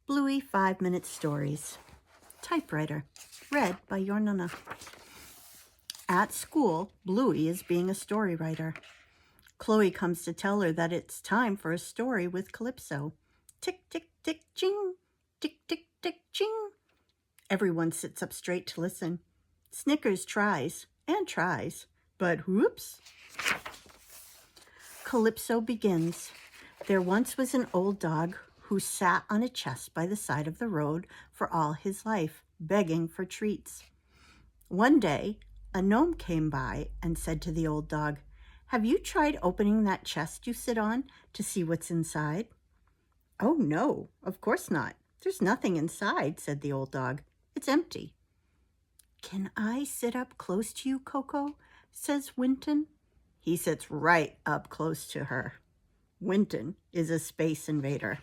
Bluey 5-Minute Stories. Typewriter. Read by your Nana. At school, Bluey is being a story writer. Chloe comes to tell her that it's time for a story with Calypso. Tick, tick, tick, ching. Tick, tick, tick, ching. Everyone sits up straight to listen. Snickers tries and tries, but whoops. Calypso begins. There once was an old dog who sat on a chest by the side of the road for all his life, begging for treats. One day, a gnome came by and said to the old dog, "Have you tried opening that chest you sit on to see what's inside?" "Oh, no, of course not. There's nothing inside," said the old dog. "It's empty." "Can I sit up close to you, Coco?" says Winton. He sits right up close to her. Winton is a space invader.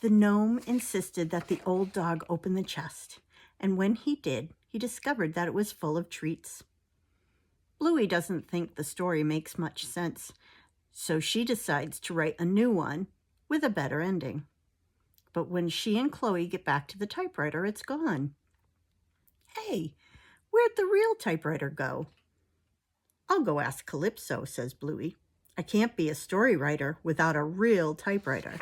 The gnome insisted that the old dog open the chest, and when he did, he discovered that it was full of treats. Bluey doesn't think the story makes much sense, so she decides to write a new one with a better ending. But when she and Chloe get back to the typewriter, it's gone. "Hey, where'd the real typewriter go?" "I'll go ask Calypso," says Bluey. "I can't be a story writer without a real typewriter."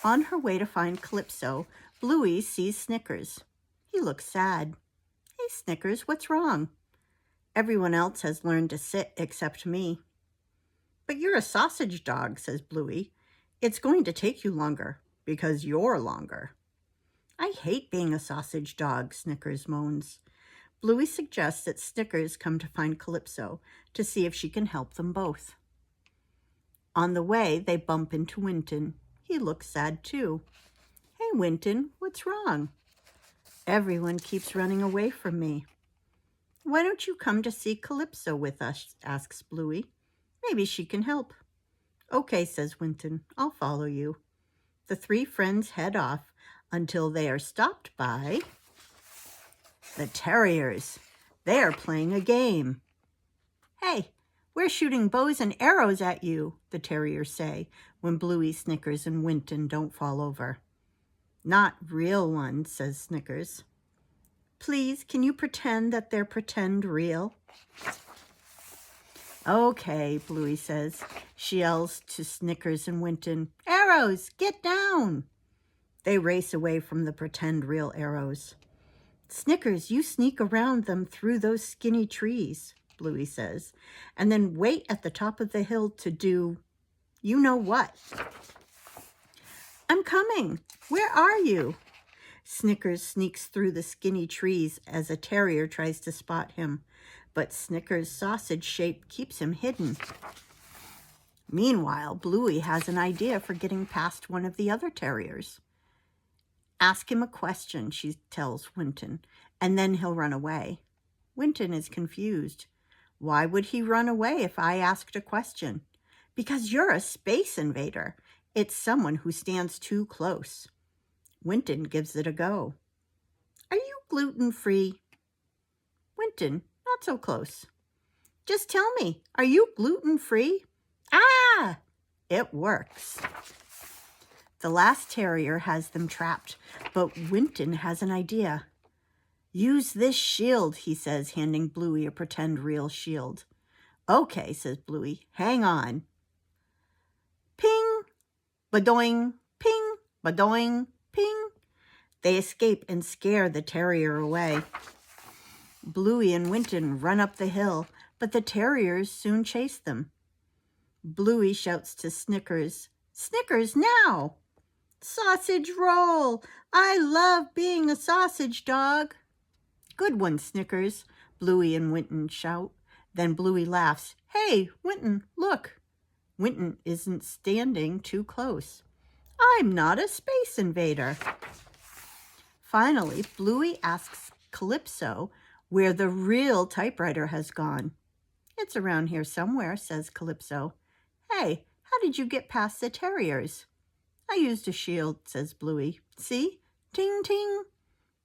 On her way to find Calypso, Bluey sees Snickers. He looks sad. "Hey, Snickers, what's wrong?" "Everyone else has learned to sit except me." "But you're a sausage dog," says Bluey. "It's going to take you longer because you're longer." "I hate being a sausage dog," Snickers moans. Bluey suggests that Snickers come to find Calypso to see if she can help them both. On the way, they bump into Winton. He looks sad too. "Hey, Winton, what's wrong?" "Everyone keeps running away from me." "Why don't you come to see Calypso with us?" asks Bluey. "Maybe she can help." "Okay," says Winton. "I'll follow you." The three friends head off until they are stopped by the Terriers. They are playing a game. "Hey, we're shooting bows and arrows at you," the Terriers say when Bluey, Snickers, and Winton don't fall over. "Not real ones," says Snickers. "Please, can you pretend that they're pretend real?" "Okay," Bluey says. She yells to Snickers and Winton, "Arrows, get down!" They race away from the pretend real arrows. "Snickers, you sneak around them through those skinny trees," Bluey says, "and then wait at the top of the hill to do you know what." "I'm coming. Where are you?" Snickers sneaks through the skinny trees as a terrier tries to spot him, but Snickers' sausage shape keeps him hidden. Meanwhile, Bluey has an idea for getting past one of the other terriers. "Ask him a question," she tells Winton, "and then he'll run away." Winton is confused. "Why would he run away if I asked a question?" "Because you're a space invader. It's someone who stands too close." Winton gives it a go. "Are you gluten-free?" Winton, not so close. "Just tell me, are you gluten-free?" "Ah!" It works. The last terrier has them trapped, but Winton has an idea. "Use this shield," he says, handing Bluey a pretend real shield. "Okay," says Bluey. "Hang on." Ping! Badoing! Ping! Badoing! Ping! They escape and scare the terrier away. Bluey and Winton run up the hill, but the terriers soon chase them. Bluey shouts to Snickers, "Snickers, now!" "Sausage roll! I love being a sausage dog." "Good one, Snickers," Bluey and Winton shout. Then Bluey laughs. "Hey, Winton, look." Winton isn't standing too close. "I'm not a space invader." Finally, Bluey asks Calypso where the real typewriter has gone. "It's around here somewhere," says Calypso. "Hey, how did you get past the terriers?" "I used a shield," says Bluey. "See? Ting, ting."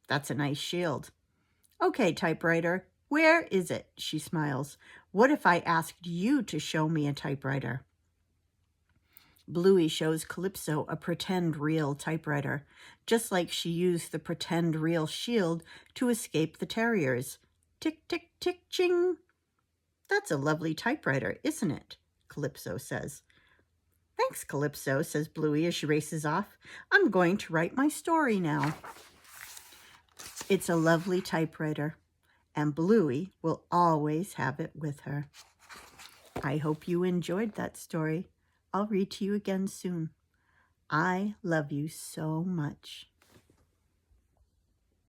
"That's a nice shield." "Okay, typewriter, where is it?" She smiles. "What if I asked you to show me a typewriter?" Bluey shows Calypso a pretend real typewriter, just like she used the pretend real shield to escape the Terriers. Tick, tick, tick, ching. That's a lovely typewriter, isn't it? Calypso says. Thanks, Calypso, says Bluey as she races off. I'm going to write my story now. It's a lovely typewriter, and Bluey will always have it with her. I hope you enjoyed that story. I'll read to you again soon. I love you so much.